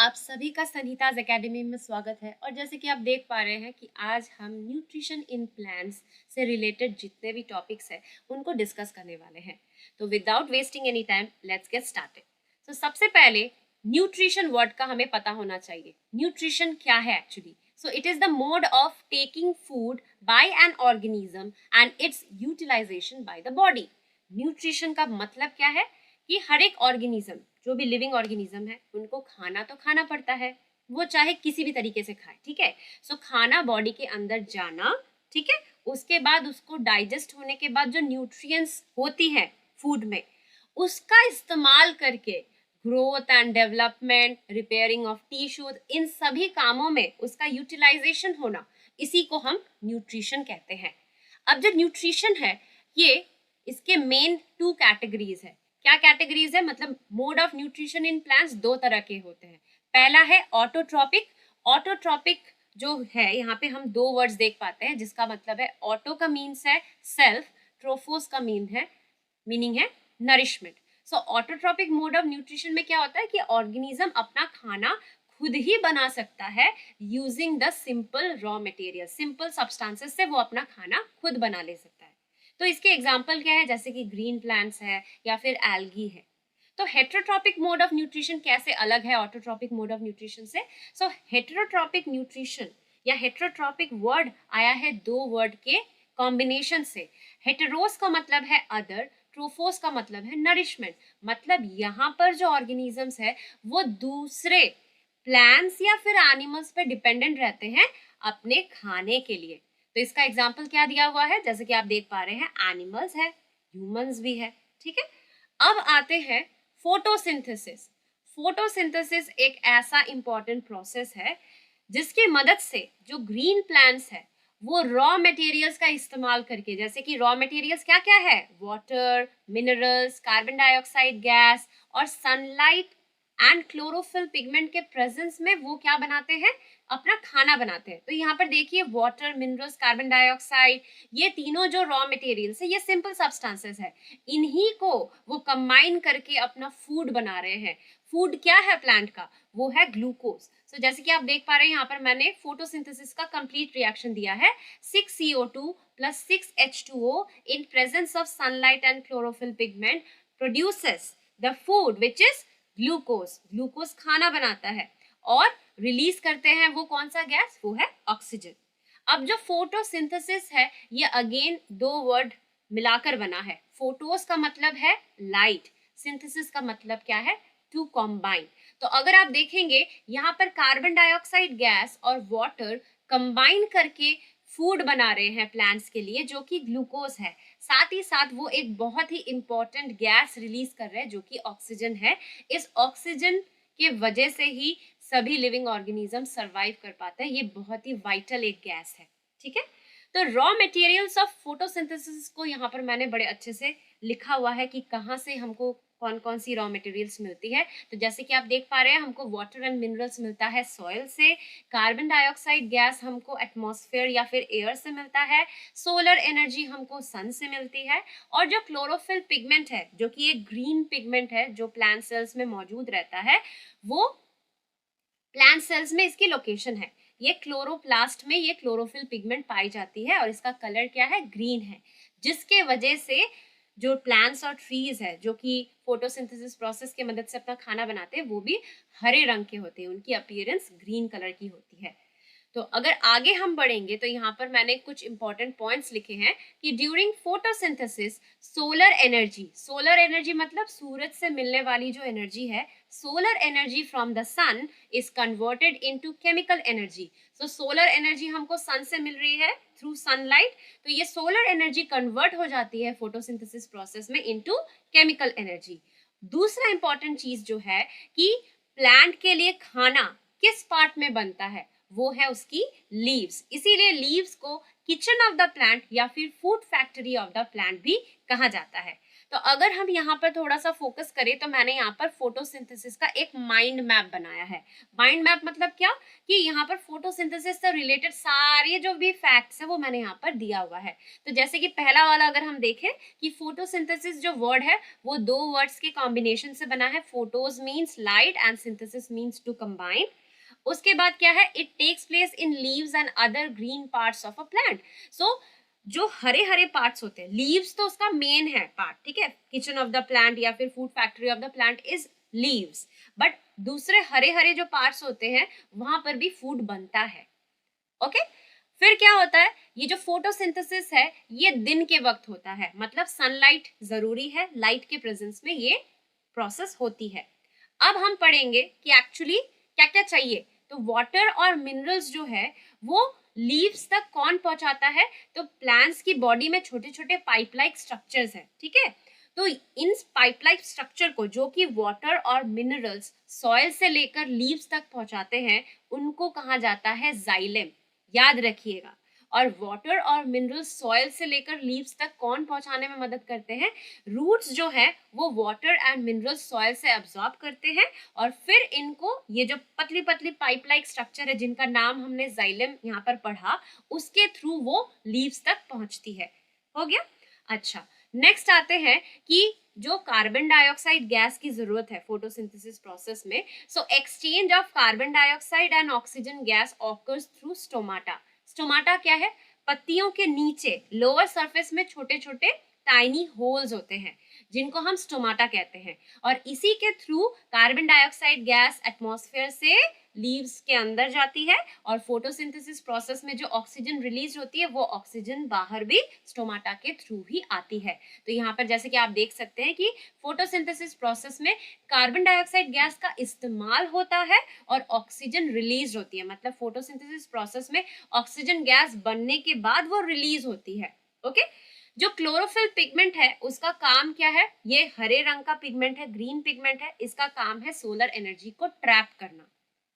आप सभी का संहिताज एकेडमी में स्वागत है। और जैसे कि आप देख पा रहे हैं कि आज हम न्यूट्रिशन इन प्लांट्स से रिलेटेड जितने भी टॉपिक्स हैं उनको डिस्कस करने वाले हैं। तो without wasting any time let's get started. तो सबसे पहले न्यूट्रिशन वर्ड का हमें पता होना चाहिए। न्यूट्रिशन क्या है actually? So it is the mode of taking food by an organism and its utilization by the body. Nutrition का मतलब क्या है कि हर एक ऑर्गेनिज्म, जो भी लिविंग ऑर्गेनिज्म है, उनको खाना तो खाना पड़ता है, वो चाहे किसी भी तरीके से खाए, ठीक है। सो खाना बॉडी के अंदर जाना, ठीक है, उसके बाद उसको डाइजेस्ट होने के बाद जो न्यूट्रिएंट्स होती है फूड में, उसका इस्तेमाल करके growth and development, repairing of tissues, इन सभी कामों में उसका यूटिलाइजेशन होना, इसी को हम न्यूट्रिशन कहते हैं। अब जो न्यूट्रिशन है, ये इसके मेन टू कैटेगरीज है। क्या कैटेगरीज है? मतलब mode of nutrition in plants दो तरह के होते हैं। पहला है ऑटोट्रॉपिक। ऑटोट्रॉपिक जो है, यहाँ पे हम दो वर्ड्स देख पाते हैं जिसका मतलब है, ऑटो का मीन्स है सेल्फ, ट्रोफोस का मीनिंग है nourishment. So autotrophic mode of nutrition में क्या होता है कि ऑर्गेनिज्म अपना खाना खुद ही बना सकता है using the simple raw material, simple substances से वो अपना खाना खुद बना ले सकता है। तो इसके एग्जाम्पल क्या है? जैसे कि ग्रीन प्लांट्स है या फिर एल्गी है। तो हेटेरोट्रॉपिक मोड ऑफ न्यूट्रिशन कैसे अलग है ऑटोट्रॉपिक मोड ऑफ न्यूट्रिशन से? सो हेटेरोट्रॉपिक न्यूट्रिशन या हेटेरोट्रॉपिक वर्ड आया है दो वर्ड के कॉम्बिनेशन से। हेटेरोस का मतलब है अदर, ट्रोफोस का मतलब है नरिशमेंट। मतलब यहाँ पर जो ऑर्गेनिजम्स है वो दूसरे प्लांट्स या फिर एनिमल्स पे डिपेंडेंट रहते हैं अपने खाने के लिए। तो इसका एग्जाम्पल क्या दिया हुआ है? जैसे कि आप देख पा रहे हैं, एनिमल्स है, ह्यूमंस भी है, ठीक है। अब आते हैं फोटोसिंथेसिस। फोटोसिंथेसिस एक ऐसा इंपॉर्टेंट प्रोसेस है जिसकी मदद से जो ग्रीन प्लांट्स है वो रॉ मटेरियल्स का इस्तेमाल करके, जैसे कि रॉ मटेरियल्स क्या क्या है? Water, minerals, carbon dioxide gas और सनलाइट एंड क्लोरोफिल पिगमेंट के प्रेजेंस में वो क्या बनाते हैं? अपना खाना बनाते हैं। तो यहाँ पर देखिए, वाटर, मिनरल्स, कार्बन डाइऑक्साइड, ये तीनों जो रॉ मटेरियल्स है, ये सिंपल सब्सटेंसेस है। इन्हीं को वो कंबाइन करके अपना फूड बना रहे हैं। फूड क्या है प्लांट का? वो है ग्लूकोज। सो जैसे कि आप देख पा रहे हैं, यहाँ पर मैंने फोटोसिंथेसिस का कंप्लीट रिएक्शन दिया है। 6CO2 plus 6H2O in presence of sunlight and chlorophyll pigment produces the food which is glucose. Glucose खाना बनाता है और रिलीज करते हैं वो कौन सा गैस? वो है ऑक्सीजन। अब जो फोटोसिंथेसिस है, ये अगेन दो वर्ड मिलाकर बना है। फोटोस का मतलब है लाइट, सिंथेसिस का मतलब क्या है? To combine. तो अगर आप देखेंगे, यहाँ पर कार्बन डाइऑक्साइड गैस और वाटर कंबाइन करके फूड बना रहे हैं प्लांट्स के लिए, जो कि ग्लूकोज है। साथ ही साथ वो एक बहुत ही इंपॉर्टेंट गैस रिलीज कर रहे हैं जो कि ऑक्सीजन है। इस ऑक्सीजन के वजह से ही सभी लिविंग ऑर्गेनिज्म सरवाइव कर पाते हैं। ये बहुत ही वाइटल एक गैस है, ठीक है। तो रॉ मटेरियल्स ऑफ फोटोसिंथेसिस को यहाँ पर मैंने बड़े अच्छे से लिखा हुआ है कि कहाँ से हमको कौन कौन सी रॉ मटेरियल्स मिलती है। तो जैसे कि आप देख पा रहे हैं, हमको वाटर एंड मिनरल्स मिलता है सॉइल से, कार्बन डाइऑक्साइड गैस हमको एटमॉस्फेयर या फिर एयर से मिलता है, सोलर एनर्जी हमको सन से मिलती है, और जो क्लोरोफिल पिगमेंट है, जो कि एक ग्रीन पिगमेंट है जो प्लांट सेल्स में मौजूद रहता है, वो प्लांट सेल्स में इसकी लोकेशन है। ये क्लोरोप्लास्ट में ये क्लोरोफिल पिगमेंट पाई जाती है और इसका कलर क्या है? ग्रीन है, जिसके वजह से जो प्लांट्स और ट्रीज है जो कि फोटोसिंथेसिस प्रोसेस की मदद से अपना खाना बनाते हैं, वो भी हरे रंग के होते हैं, उनकी अपीयरेंस ग्रीन कलर की होती है। तो अगर आगे हम बढ़ेंगे तो यहाँ पर मैंने कुछ इंपॉर्टेंट पॉइंट्स लिखे हैं कि ड्यूरिंग फोटोसिंथेसिस सोलर एनर्जी मतलब सूरज से मिलने वाली जो एनर्जी है, solar energy from the sun is converted into chemical energy. So solar energy हमको सन से मिल रही है थ्रू सनलाइट, तो ये सोलर एनर्जी कन्वर्ट हो जाती है फोटोसिंथेसिस प्रोसेस में इनटू केमिकल एनर्जी। दूसरा इंपॉर्टेंट चीज जो है कि प्लांट के लिए खाना किस पार्ट में बनता है? वो है उसकी लीव्स। इसीलिए लीव्स को किचन ऑफ द प्लांट या फिर food factory of the plant भी कहा जाता है। तो अगर हम यहाँ पर थोड़ा सा फोकस करें तो मैंने यहाँ पर फोटोसिंथेसिस का एक माइंड मैप बनाया है। माइंड मैप मतलब क्या कि यहाँ पर फोटोसिंथेसिस से रिलेटेड सारे जो भी फैक्ट्स है वो मैंने यहाँ पर दिया हुआ है। तो जैसे कि पहला वाला अगर हम देखें कि फोटोसिंथेसिस जो वर्ड है वो दो वर्ड्स के कॉम्बिनेशन से बना है। Photos means light and synthesis means to combine. उसके बाद क्या है, it takes place in leaves and other green parts of a plant. So जो हरे हरे पार्ट्स होते हैं, लीव्स तो उसका मेन है पार्ट, ठीक है, किचन ऑफ द प्लांट या फिर food factory of the plant is leaves, but दूसरे हरे हरे जो पार्ट्स होते हैं वहां पर भी फूड बनता है। ओके फिर क्या होता है, ये जो फोटोसिंथेसिस है ये दिन के वक्त होता है, मतलब सनलाइट जरूरी है, लाइट के प्रेजेंस में ये प्रोसेस होती है। अब हम पढ़ेंगे कि एक्चुअली क्या क्या चाहिए। तो वाटर और मिनरल्स जो है वो लीव्स तक कौन पहुंचाता है, तो प्लांट्स की बॉडी में छोटे छोटे पाइप लाइक स्ट्रक्चर्स है, ठीक है। तो इन पाइप लाइक स्ट्रक्चर को जो कि वाटर और मिनरल्स सॉइल से लेकर लीव्स तक पहुंचाते हैं उनको कहा जाता है जाइलम, याद रखिएगा। और वाटर और मिनरल्स सॉइल से लेकर लीव्स तक कौन पहुंचाने में मदद करते हैं, रूट्स जो है वो वाटर एंड मिनरल्स सॉइल से अब्सॉर्ब करते हैं और फिर इनको ये जो पतली पतली पाइप लाइक स्ट्रक्चर है जिनका नाम हमने जाइलम यहाँ पर पढ़ा, उसके थ्रू वो लीव्स तक पहुंचती है। हो गया। अच्छा नेक्स्ट आते हैं कि जो कार्बन डाइऑक्साइड गैस की जरूरत है फोटोसिंथेसिस प्रोसेस में, so exchange of carbon dioxide and oxygen gas occurs through stomata. Stomata क्या है, पत्तियों के नीचे लोअर सरफेस में छोटे छोटे टाइनी होल्स होते हैं जिनको हम स्टोमाटा कहते हैं, और इसी के through carbon dioxide gas atmosphere से लीव्स के अंदर जाती है और फोटोसिंथेसिस प्रोसेस में जो ऑक्सीजन रिलीज होती है वो ऑक्सीजन बाहर भी स्टोमाटा के थ्रू ही आती है। तो यहाँ पर जैसे कि आप देख सकते हैं कि फोटोसिंथेसिस प्रोसेस में कार्बन डाइऑक्साइड गैस का इस्तेमाल होता है और ऑक्सीजन रिलीज होती है, मतलब फोटोसिंथेसिस प्रोसेस में ऑक्सीजन गैस बनने के बाद वो रिलीज होती है। ओके जो क्लोरोफिल पिगमेंट है उसका काम क्या है, ये हरे रंग का पिगमेंट है, ग्रीन पिगमेंट है, इसका काम है सोलर एनर्जी को ट्रैप करना,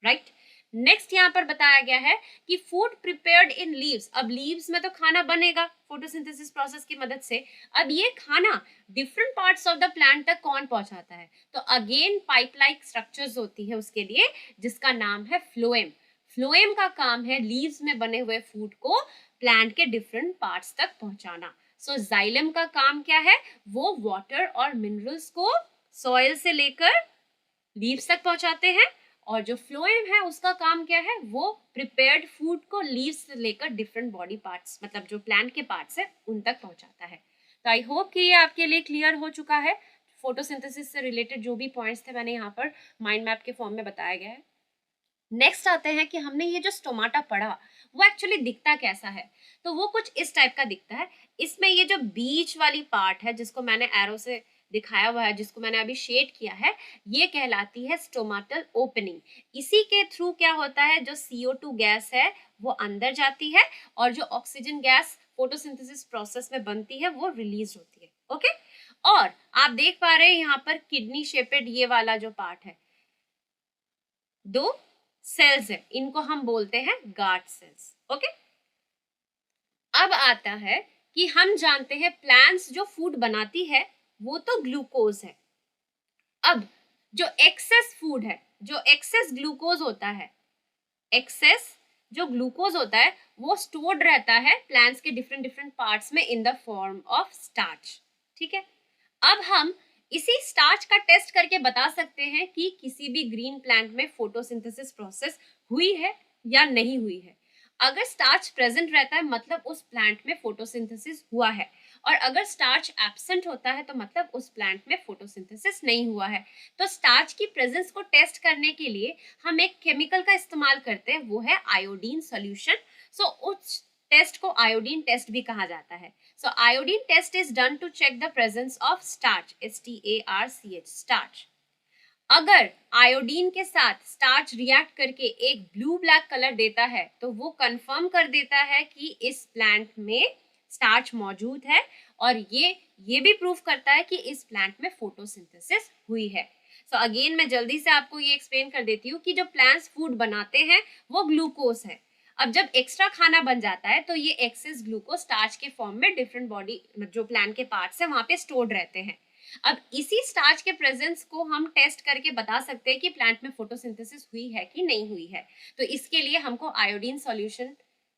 राइट। नेक्स्ट यहाँ पर बताया गया है कि फूड प्रिपेयर्ड इन लीव्स, अब लीव्स में तो खाना बनेगा फोटोसिंथेसिस प्रोसेस की मदद से, अब ये खाना different parts of the plant तक कौन पहुंचाता है, तो अगेन पाइप लाइक स्ट्रक्चर्स होती है उसके लिए जिसका नाम है फ्लोएम। फ्लोएम का काम है लीव्स में बने हुए फूड को प्लांट के डिफरेंट पार्ट्स तक पहुंचाना। सो जाइलम का काम क्या है, वो वाटर और मिनरल्स को सॉइल से लेकर लीव्स तक पहुंचाते हैं, और जो फ्लोएम है उसका काम क्या है, वो प्रिपेयर्ड फूड को लीव्स से लेकर डिफरेंट बॉडी पार्ट्स, मतलब जो प्लांट के पार्ट्स है उन तक पहुंचाता है। तो आई होप कि ये आपके लिए क्लियर हो चुका है। फोटोसिंथेसिस से रिलेटेड जो भी पॉइंट्स थे मैंने यहाँ पर माइंड मैप के फॉर्म में बताया गया है। नेक्स्ट आते हैं कि हमने ये जो स्टोमाटा पढ़ा वो एक्चुअली दिखता कैसा है, तो वो कुछ इस टाइप का दिखता है। इसमें ये जो बीच वाली पार्ट है जिसको मैंने एरो से दिखाया हुआ है, जिसको मैंने अभी शेड किया है, ये कहलाती है स्टोमाटल ओपनिंग। इसी के थ्रू क्या होता है, जो CO2 गैस है वो अंदर जाती है और जो ऑक्सीजन गैस फोटोसिंथेसिस प्रोसेस में बनती है वो रिलीज होती है। ओके और आप देख पा रहे हैं यहाँ पर किडनी शेपेड ये वाला जो पार्ट है, दो सेल्स है, इनको हम बोलते हैं गार्ड सेल्स। ओके अब आता है कि हम जानते हैं प्लांट्स जो फूड बनाती है वो तो ग्लूकोज है। अब जो एक्सेस फूड है, जो एक्सेस ग्लूकोज होता है, एक्सेस जो ग्लूकोज होता है वो स्टोर्ड रहता है प्लांट्स के डिफरेंट डिफरेंट पार्ट्स में in the form of starch. ठीक है अब हम इसी स्टार्च का टेस्ट करके बता सकते हैं कि किसी भी ग्रीन प्लांट में फोटोसिंथेसिस प्रोसेस हुई है या नहीं हुई है। अगर स्टार्च प्रेजेंट रहता है मतलब उस प्लांट में फोटोसिंथेसिस हुआ है, और अगर स्टार्च एब्सेंट होता है तो मतलब उस प्लांट में फोटोसिंथेसिस नहीं हुआ है। तो स्टार्च की प्रेजेंस को टेस्ट करने के लिए हम एक केमिकल का इस्तेमाल करते हैं, वो है आयोडीन सॉल्यूशन। सो उस टेस्ट को आयोडीन टेस्ट भी कहा जाता है। So iodine test is done to check the presence of starch, STARCH, starch. अगर आयोडीन के साथ स्टार्च रिएक्ट करके एक ब्लू ब्लैक कलर देता है तो वो कंफर्म कर देता है कि इस प्लांट में स्टार्च मौजूद है, और ये भी प्रूव करता है कि इस प्लांट में फोटोसिंथेसिस हुई है। सो अगेन मैं जल्दी से आपको ये एक्सप्लेन कर देती हूँ कि जो प्लांट्स फूड बनाते हैं वो ग्लूकोज है। अब जब एक्स्ट्रा खाना बन जाता है तो ये एक्सेस ग्लूकोज स्टार्च के फॉर्म में डिफरेंट बॉडी जो प्लांट के पार्ट्स है वहां पे स्टोर्ड रहते हैं। अब इसी स्टार्च के प्रेजेंस को हम टेस्ट करके बता सकते हैं कि प्लांट में फोटोसिंथेसिस हुई है कि नहीं हुई है। तो इसके लिए हमको आयोडीन सॉल्यूशन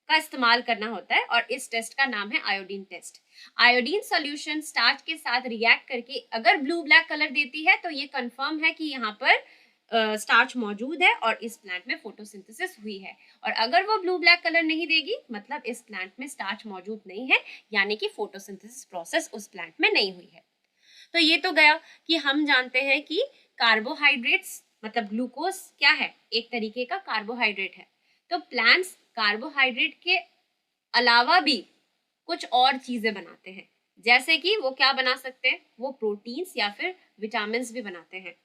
का इस्तेमाल करना होता है और इस टेस्ट का नाम है iodine test. Iodine solution starch के साथ रिएक्ट करके अगर ब्लू ब्लैक कलर देती है तो ये कंफर्म है कि यहाँ पर स्टार्च मौजूद है और इस प्लांट में फोटोसिंथेसिस हुई है। और अगर वो ब्लू ब्लैक कलर नहीं देगी मतलब इस प्लांट में स्टार्च मौजूद नहीं है, यानी कि फोटोसिंथेसिस प्रोसेस उस प्लांट में नहीं हुई है। तो ये तो गया कि हम जानते हैं कि कार्बोहाइड्रेट्स मतलब ग्लूकोज क्या है, एक तरीके का कार्बोहाइड्रेट है। तो प्लांट्स कार्बोहाइड्रेट के अलावा भी कुछ और चीजें बनाते हैं, जैसे कि वो क्या बना सकते हैं, वो प्रोटीन्स या फिर विटामिन भी बनाते हैं।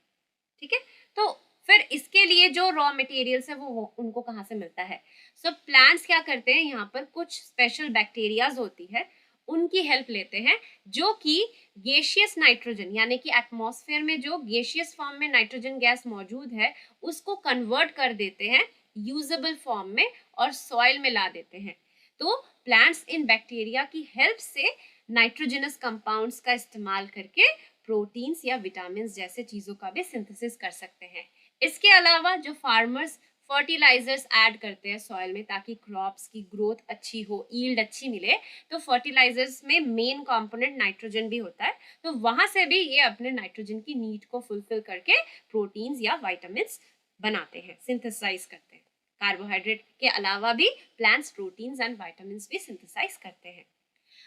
ठीक है, तो फिर इसके लिए जो रॉ मटेरियल्स है वो उनको कहाँ से मिलता है। सो प्लांट्स क्या करते हैं, यहाँ पर कुछ स्पेशल बैक्टीरियाज होती है, उनकी हेल्प लेते हैं, जो कि गैसियस नाइट्रोजन यानी कि एटमॉस्फेयर में जो गैसियस फॉर्म में नाइट्रोजन गैस मौजूद है उसको कन्वर्ट कर देते हैं यूजेबल फॉर्म में और सॉइल में ला देते हैं। तो प्लांट्स इन बैक्टीरिया की हेल्प से नाइट्रोजनस कंपाउंड्स का इस्तेमाल करके प्रोटीन्स या विटामिन जैसे चीजों का भी सिंथेसिस कर सकते हैं। इसके अलावा जो फार्मर्स फर्टिलाइजर्स ऐड करते हैं सॉइल में ताकि क्रॉप्स की ग्रोथ अच्छी हो, यील्ड अच्छी मिले, तो फर्टिलाइजर्स में मेन कंपोनेंट नाइट्रोजन भी होता है। तो वहां से भी ये अपने नाइट्रोजन की नीड को फुलफिल करके प्रोटीन्स या विटामिन बनाते हैं, सिंथेसाइज करते हैं। कार्बोहाइड्रेट के अलावा भी प्लांट्स प्रोटीन्स एंड विटामिन भी सिंथेसाइज करते हैं।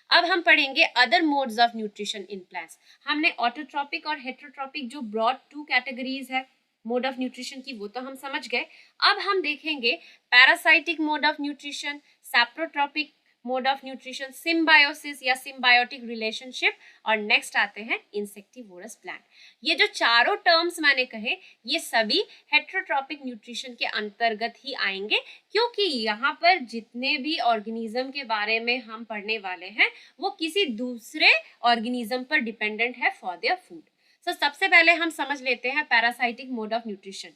अब हम पढ़ेंगे other modes of nutrition in plants. हमने ऑटोट्रॉपिक और हेटेरोट्रॉपिक जो ब्रॉड टू कैटेगरीज है मोड ऑफ न्यूट्रिशन की वो तो हम समझ गए। अब हम देखेंगे parasitic mode of nutrition, saprotrophic mode of nutrition, symbiosis या सिम्बायोटिक रिलेशनशिप, और नेक्स्ट आते हैं इंसेक्टिवोरस प्लांट। ये जो चारों टर्म्स मैंने कहे ये सभी हेटेरोट्रॉपिक न्यूट्रिशन के अंतर्गत ही आएंगे, क्योंकि यहाँ पर जितने भी ऑर्गेनिज्म के बारे में हम पढ़ने वाले हैं वो किसी दूसरे ऑर्गेनिज्म पर डिपेंडेंट है फॉर देयर फूड। सो सबसे पहले हम समझ लेते हैं parasitic mode of nutrition.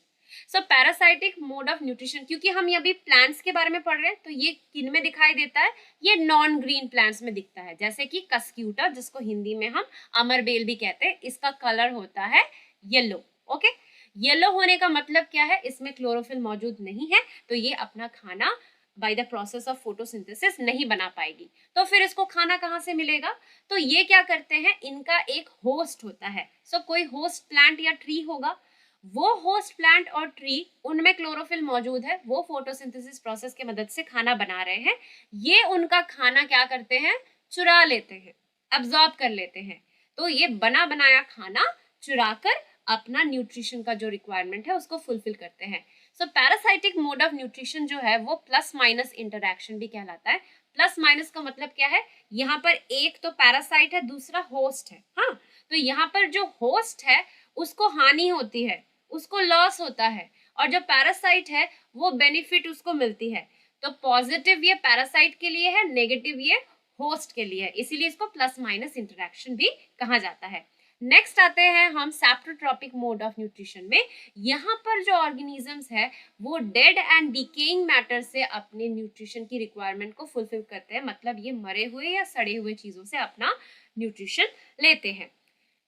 So parasitic mode of nutrition, क्योंकि हम अभी प्लांट्स के बारे में पढ़ रहे हैं तो ये किन में दिखाई देता है, ये नॉन ग्रीन प्लांट्स में दिखता है, जैसे कि कस्क्यूटा जिसको हिंदी में हम अमरबेल भी कहते हैं, इसका कलर होता है येलो। ओके, येलो होने का मतलब क्या है, इसमें क्लोरोफिल मौजूद नहीं है, तो ये अपना खाना by the process of photosynthesis नहीं बना पाएगी। तो फिर इसको खाना कहाँ से मिलेगा, तो ये क्या करते हैं, इनका एक होस्ट होता है। सो कोई होस्ट प्लांट या ट्री होगा, वो होस्ट प्लांट और ट्री उनमें क्लोरोफिल मौजूद है, वो फोटोसिंथेसिस प्रोसेस की मदद से खाना बना रहे हैं। ये उनका खाना क्या करते हैं, चुरा लेते हैं, अब्जॉर्ब कर लेते हैं। तो ये बना बनाया खाना चुरा कर अपना न्यूट्रिशन का जो रिक्वायरमेंट है उसको फुलफिल करते हैं। सो पैरासाइटिक मोड ऑफ न्यूट्रिशन जो है वो प्लस माइनस इंटरैक्शन भी कहलाता है। प्लस माइनस का मतलब क्या है, यहाँ पर एक तो पैरासाइट है, दूसरा होस्ट है। हाँ, तो यहाँ पर जो होस्ट है उसको हानि होती है, उसको लॉस होता है, और जो पैरासाइट है वो बेनिफिट उसको मिलती है। तो पॉजिटिव ये पैरासाइट के लिए है, नेगेटिव ये होस्ट के लिए है, इसीलिए इसको प्लस माइनस इंटरैक्शन भी कहा जाता है। नेक्स्ट आते हैं हम सैप्रोट्रॉपिक मोड ऑफ न्यूट्रिशन में। यहाँ पर जो ऑर्गेनिजम्स है वो डेड एंड डिकेइंग मैटर से अपने न्यूट्रिशन की रिक्वायरमेंट को फुलफिल करते हैं, मतलब ये मरे हुए या सड़े हुए चीजों से अपना न्यूट्रिशन लेते हैं।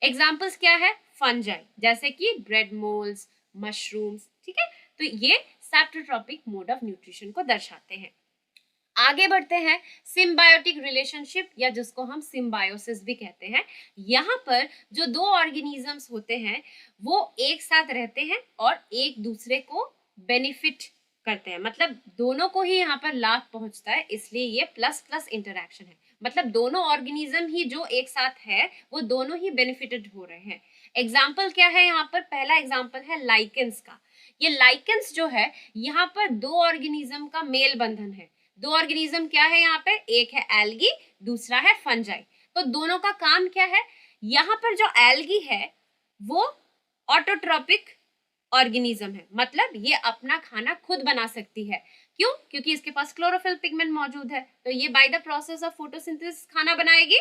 एग्जाम्पल्स क्या है, फंजाई जैसे कि ब्रेड मोल्स, मशरूम्स। ठीक है, तो ये सैप्रोट्रॉपिक मोड ऑफ न्यूट्रिशन को दर्शाते हैं। आगे बढ़ते हैं, सिम्बायोटिक रिलेशनशिप या जिसको हम सिम्बायोसिस भी कहते हैं। यहाँ पर जो दो ऑर्गेनिजम्स होते हैं वो एक साथ रहते हैं और एक दूसरे को बेनिफिट करते हैं, मतलब दोनों को ही यहाँ पर लाभ पहुंचता है, इसलिए ये प्लस प्लस इंटरैक्शन है। मतलब दोनों ऑर्गेनिज्म ही जो एक साथ है वो दोनों ही बेनिफिटेड हो रहे हैं। एग्जाम्पल क्या है, यहाँ पर पहला एग्जाम्पल है लाइकेंस का। ये लाइकेंस जो है यहाँ पर दो ऑर्गेनिज्म का मेल बंधन है। दो ऑर्गेनिज्म क्या है यहाँ पे, एक है एल्गी, दूसरा है फंजाई। तो दोनों का काम क्या है, यहाँ पर जो एल्गी है वो ऑटोट्रॉपिक ऑर्गेनिज्म है, मतलब ये अपना खाना खुद बना सकती है। क्यों, क्योंकि इसके पास क्लोरोफिल पिगमेंट मौजूद है, तो ये by the process of photosynthesis खाना बनाएगी।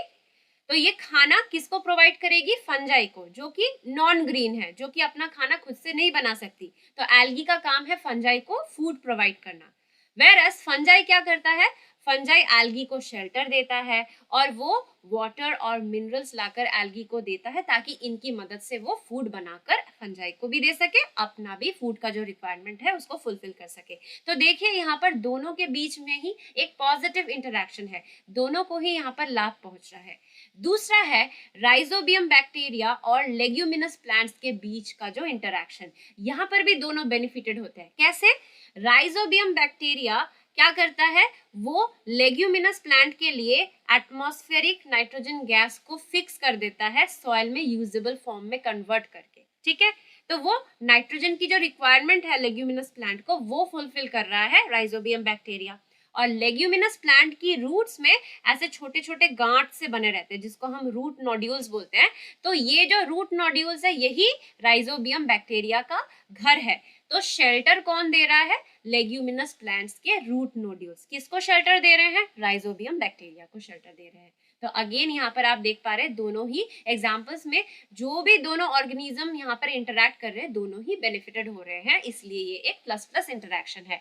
तो ये खाना किसको प्रोवाइड करेगी, फंजाई को, जो कि नॉन ग्रीन है, जो कि अपना खाना खुद से नहीं बना सकती। तो एल्गी का काम है फंजाई को फूड प्रोवाइड करना। वेरएस फंजाई क्या करता है, फंजाई एल्गी को शेल्टर देता है और वो वाटर और मिनरल्स लाकर एल्गी को देता है ताकि इनकी मदद से वो फूड बनाकर फंजाई को भी दे सके, अपना भी फूड का जो रिक्वायरमेंट है उसको फुलफिल कर सके। तो देखिए यहाँ पर दोनों के बीच में ही एक पॉजिटिव इंटरेक्शन है, दोनों को ही यहाँ पर लाभ पहुंच रहा है। दूसरा है राइजोबियम बैक्टीरिया और लेग्यूमिनस प्लांट्स के बीच का जो इंटरेक्शन, यहाँ पर भी दोनों बेनिफिटेड होते हैं। कैसे? राइजोबियम बैक्टीरिया क्या करता है, वो लेग्यूमिनस प्लांट के लिए एटमॉस्फेरिक नाइट्रोजन गैस को फिक्स कर देता है सॉइल में यूजेबल फॉर्म में कन्वर्ट करके, ठीक है। तो वो नाइट्रोजन की जो रिक्वायरमेंट है लेग्यूमिनस प्लांट को वो फुलफिल कर रहा है राइजोबियम बैक्टीरिया। और लेग्यूमिनस प्लांट की रूट्स में ऐसे छोटे छोटे गांठ से बने रहते हैं जिसको हम रूट नोड्यूल्स बोलते हैं। तो ये जो रूट नोड्यूल्स है यही राइजोबियम बैक्टीरिया का घर है। तो शेल्टर कौन दे रहा है? लेग्यूमिनस प्लांट्स के रूट नोड्यूल्स। किसको शेल्टर दे रहे हैं? राइजोबियम बैक्टीरिया को शेल्टर दे रहे हैं। तो अगेन यहाँ पर आप देख पा रहे हैं दोनों ही एग्जाम्पल्स में जो भी दोनों ऑर्गेनिज्म यहाँ पर इंटरैक्ट कर रहे हैं दोनों ही बेनिफिटेड हो रहे हैं, इसलिए ये एक प्लस प्लस इंटरैक्शन है।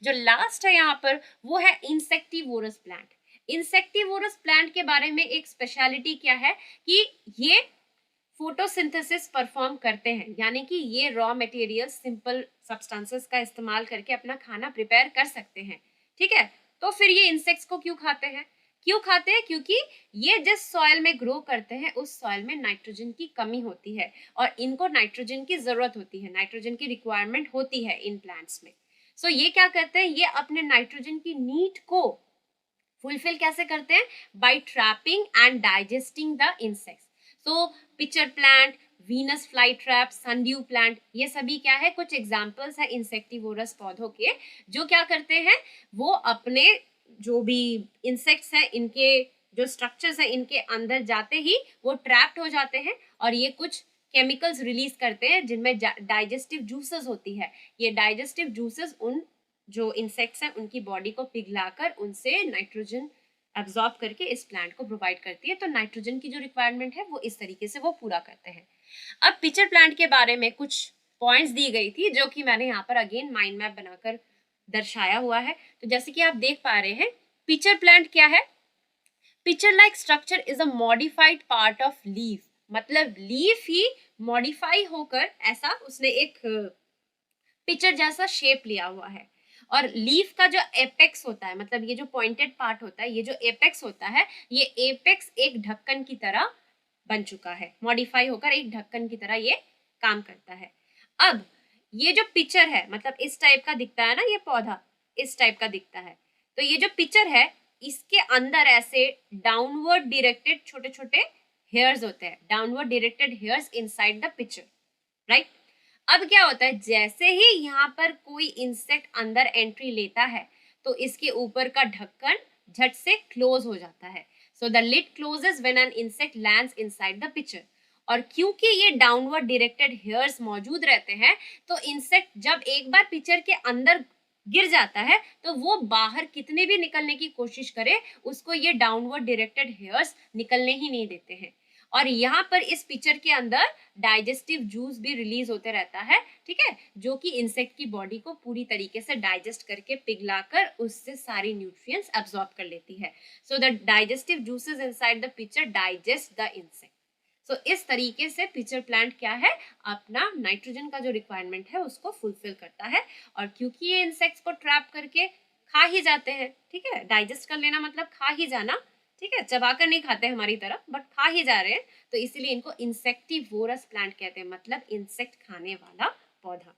जो लास्ट है यहाँ पर वो है इंसेक्टिवोरस प्लांट। इंसेक्टिवोरस प्लांट के बारे में एक स्पेशलिटी क्या है कि ये फोटोसिंथेसिस परफॉर्म करते हैं, यानी कि ये रॉ मटेरियल सिंपल सब्सटेंसेस का इस्तेमाल करके अपना खाना प्रिपेयर कर सकते हैं, ठीक है। तो फिर ये इंसेक्ट्स को क्यों खाते हैं? क्योंकि ये जिस सॉइल में ग्रो करते हैं उस सॉइल में नाइट्रोजन की कमी होती है और इनको नाइट्रोजन की जरूरत होती है, नाइट्रोजन की रिक्वायरमेंट होती है इन प्लांट्स में। सो ये क्या करते हैं, ये अपने नाइट्रोजन की नीड को फुलफिल कैसे करते हैं? By trapping and digesting the insects. So pitcher plant, Venus fly trap, sundew plant, ये सभी क्या है, कुछ एग्जाम्पल्स है इंसेक्टिवोरस पौधों के जो क्या करते हैं, वो अपने जो भी इंसेक्ट्स हैं इनके जो स्ट्रक्चर्स है इनके अंदर जाते ही वो ट्रैप्ड हो जाते हैं और ये कुछ केमिकल्स रिलीज करते हैं जिनमें डाइजेस्टिव जूसेस होती है। ये डाइजेस्टिव जूसेस उन जो इंसेक्ट्स हैं उनकी बॉडी को पिघलाकर उनसे नाइट्रोजन एब्जॉर्ब करके इस प्लांट को प्रोवाइड करती है। तो नाइट्रोजन की जो रिक्वायरमेंट है वो इस तरीके से वो पूरा करते हैं। अब पिचर प्लांट के बारे में कुछ पॉइंट्स दी गई थी जो कि मैंने यहाँ पर अगेन माइंड मैप बनाकर दर्शाया हुआ है। तो जैसे कि आप देख पा रहे हैं पिचर प्लांट क्या है, pitcher like structure is a modified part of leaf, मतलब लीफ ही मॉडिफाई होकर ऐसा उसने एक पिचर जैसा शेप लिया हुआ है। और लीफ का जो एपेक्स होता है, मतलब ये जो पॉइंटेड पार्ट होता है, ये जो एपेक्स होता है, ये एपेक्स एक ढक्कन की तरह बन चुका है, मॉडिफाई होकर एक ढक्कन की तरह ये काम करता है। अब ये जो पिचर है, मतलब इस टाइप का दिखता है ना, ये पौधा इस टाइप का दिखता है। तो ये जो पिचर है इसके अंदर ऐसे डाउनवर्ड डायरेक्टेड छोटे छोटे हेयर्स होते हैं, downward directed hairs inside the pitcher, right. अब क्या होता है, जैसे ही यहाँ पर कोई इंसेक्ट अंदर एंट्री लेता है तो इसके ऊपर का ढक्कन झट से क्लोज हो जाता है। So the lid closes when an insect lands inside the pitcher. और क्योंकि ये डाउनवर्ड डायरेक्टेड हेयर्स मौजूद रहते हैं तो इंसेक्ट जब एक बार पिचर के अंदर गिर जाता है तो वो बाहर कितने भी निकलने की कोशिश करे उसको ये डाउनवर्ड डायरेक्टेड हेयर्स निकलने ही नहीं देते हैं। और यहाँ पर इस पिक्चर के अंदर डाइजेस्टिव जूस भी रिलीज होते रहता है, ठीक है, जो कि इंसेक्ट की बॉडी को पूरी तरीके से डाइजेस्ट करके पिघलाकर उससे सारी न्यूट्रिएंट्स एब्जॉर्ब कर लेती है। So the digestive juices inside the pitcher digest the insect. So इस तरीके से पिक्चर प्लांट क्या है, अपना नाइट्रोजन का जो रिक्वायरमेंट है उसको फुलफिल करता है। और क्योंकि ये इंसेक्ट्स को ट्रैप करके खा ही जाते हैं, ठीक है, डाइजेस्ट कर लेना मतलब खा ही जाना, ठीक है, चबाकर नहीं खाते हमारी तरह बट खा ही जा रहे हैं, तो इसीलिए इनको इंसेक्टिवोरस प्लांट कहते हैं, मतलब इंसेक्ट खाने वाला पौधा।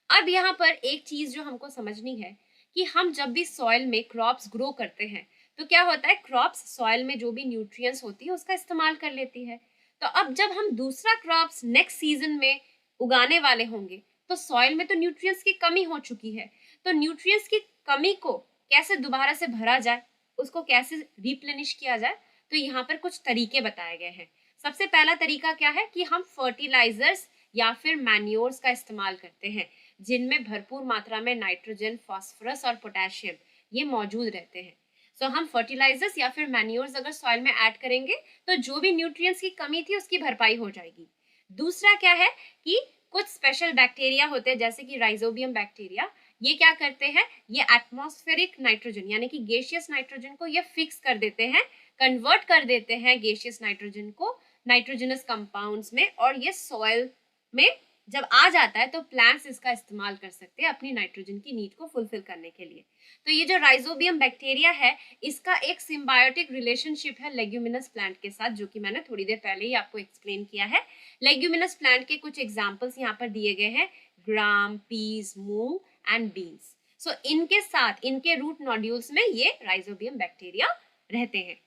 अब यहाँ पर एक चीज जो हमको समझनी है कि हम जब भी सॉइल में क्रॉप्स ग्रो करते हैं तो क्या होता है, क्रॉप्स सॉइल में जो भी न्यूट्रिएंट्स होती है उसका इस्तेमाल कर लेती है। तो अब जब हम दूसरा क्रॉप्स नेक्स्ट सीजन में उगाने वाले होंगे तो सॉइल में तो न्यूट्रिएंट्स की कमी हो चुकी है, तो न्यूट्रिएंट्स की कमी को कैसे दोबारा से भरा जाए, उसको कैसे रिप्लेनिश किया जाए, तो यहाँ पर कुछ तरीके बताए गए हैं। सबसे पहला तरीका क्या है कि हम फर्टिलाइजर्स या फिर मैन्योर्स का इस्तेमाल करते हैं जिनमें भरपूर मात्रा में नाइट्रोजन, फास्फोरस और पोटेशियम ये मौजूद रहते हैं। सो हम फर्टिलाइजर्स या फिर मैन्योर्स अगर सॉइल में ऐड करेंगे तो जो भी न्यूट्रिएंट्स की कमी थी उसकी भरपाई हो जाएगी। दूसरा क्या है कि कुछ स्पेशल बैक्टीरिया होते हैं जैसे कि राइजोबियम बैक्टीरिया, ये क्या करते हैं, ये एटमॉस्फेरिक नाइट्रोजन यानी कि गैसियस नाइट्रोजन को ये फिक्स कर देते हैं, कन्वर्ट कर देते हैं गैसियस नाइट्रोजन को नाइट्रोजनस कंपाउंड्स में, और ये सॉइल में जब आ जाता है तो प्लांट्स इसका इस्तेमाल कर सकते हैं अपनी नाइट्रोजन की नीड को फुलफिल करने के लिए। तो ये जो राइजोबियम बैक्टीरिया है, इसका एक सिम्बायोटिक रिलेशनशिप है लेग्यूमिनस प्लांट के साथ, जो कि मैंने थोड़ी देर पहले ही आपको एक्सप्लेन किया है। लेग्यूमिनस प्लांट के कुछ एग्जाम्पल्स यहाँ पर दिए गए हैं, ग्राम, पीस, मूंग एंड बीन्स। सो इनके साथ इनके रूट नोड्यूल्स में ये राइजोबियम बैक्टीरिया रहते हैं।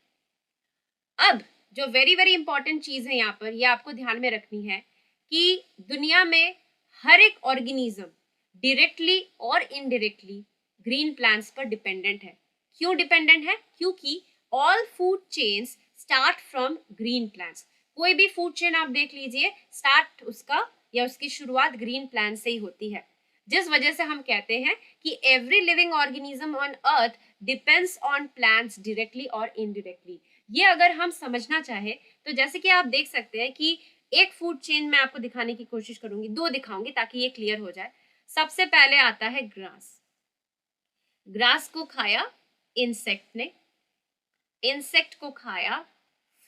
अब जो वेरी वेरी इंपॉर्टेंट चीज है यहाँ पर, ये आपको ध्यान में रखनी है कि दुनिया में हर एक ऑर्गेनिज्म डायरेक्टली और इनडायरेक्टली ग्रीन प्लांट्स पर डिपेंडेंट है। क्यों डिपेंडेंट है? क्योंकि all food chains start from green plants. कोई भी फूड चेन आप देख लीजिए, स्टार्ट उसका या उसकी शुरुआत ग्रीन प्लांट से ही होती है, जिस वजह से हम कहते हैं कि every living organism on earth depends on plants directly और इनडायरेक्टली। ये अगर हम समझना चाहे तो जैसे कि आप देख सकते हैं कि एक फूड चेन मैं आपको दिखाने की कोशिश करूंगी, दो दिखाऊंगी ताकि ये क्लियर हो जाए। सबसे पहले आता है ग्रास। ग्रास को खाया इंसेक्ट ने, इंसेक्ट को खाया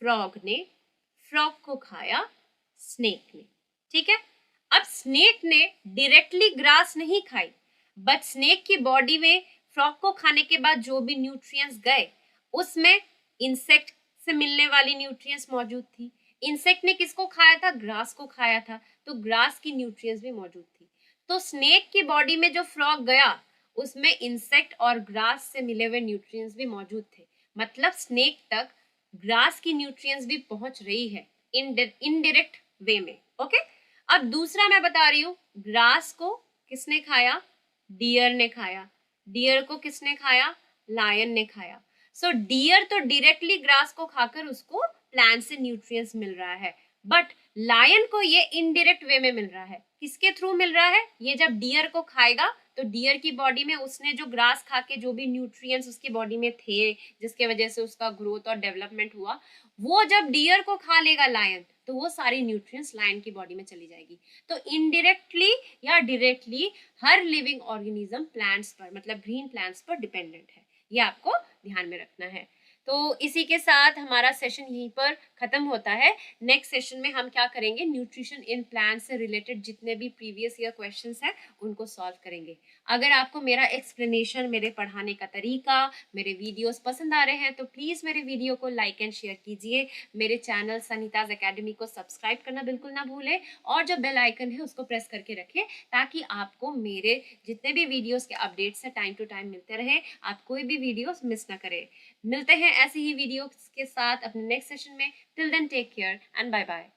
फ्रॉग ने, फ्रॉग को खाया स्नेक ने। ठीक है, अब स्नेक ने डायरेक्टली ग्रास नहीं खाई, बट स्नेक की बॉडी में फ्रॉग को खाने के बाद जो भी न्यूट्रिएंट्स गए उसमें इंसेक्ट से मिलने वाली न्यूट्रिएंट्स मौजूद थी। इंसेक्ट ने किसको खाया था? ग्रास को खाया था, तो ग्रास की न्यूट्रिएंट्स भी मौजूद थी। तो स्नेक की बॉडी में जो फ्रॉग गया उसमें इंसेक्ट और ग्रास से मिले हुए न्यूट्रिएंट्स भी मौजूद थे। मतलब स्नेक तक ग्रास की न्यूट्रिएंट्स भी पहुंच रही है इनडायरेक्ट वे में। ओके, अब दूसरा मैं बता रही हूँ, ग्रास को किसने खाया? डियर ने खाया। डियर को किसने खाया? लायन ने खाया। सो डियर तो डायरेक्टली ग्रास को खाकर उसको प्लांट से न्यूट्रिएंट्स मिल रहा है, बट लायन को ये इनडायरेक्ट वे में मिल रहा है। किसके थ्रू मिल रहा है? ये जब डियर को खाएगा तो डियर की बॉडी में उसने जो ग्रास खा के जो भी न्यूट्रिएंट्स उसकी बॉडी में थे, जिसके वजह से उसका ग्रोथ और डेवलपमेंट हुआ, वो जब डियर को खा लेगा लायन, तो वो सारी न्यूट्रिएंट्स लायन की बॉडी में चली जाएगी। तो इनडायरेक्टली या डायरेक्टली हर लिविंग ऑर्गेनिज्म प्लांट्स पर, मतलब ग्रीन प्लांट्स पर डिपेंडेंट है। ये आपको ध्यान में रखना है। तो इसी के साथ हमारा सेशन यहीं पर खत्म होता है। नेक्स्ट सेशन में हम क्या करेंगे, न्यूट्रिशन इन प्लांट्स से रिलेटेड जितने भी प्रीवियस ईयर क्वेश्चंस हैं उनको सॉल्व करेंगे। अगर आपको मेरा एक्सप्लेनेशन, मेरे पढ़ाने का तरीका, मेरे वीडियोस पसंद आ रहे हैं तो प्लीज़ मेरे वीडियो को लाइक एंड शेयर कीजिए। मेरे चैनल सनीताज एकेडमी को सब्सक्राइब करना बिल्कुल ना भूलें, और जो बेल आइकन है उसको प्रेस करके रखें ताकि आपको मेरे जितने भी वीडियोस के अपडेट्स हैं टाइम टू टाइम मिलते रहे, आप कोई भी वीडियोस मिस ना करें। मिलते हैं ऐसी ही वीडियोस के साथ अपने नेक्स्ट सेशन में। Till then take care and bye bye.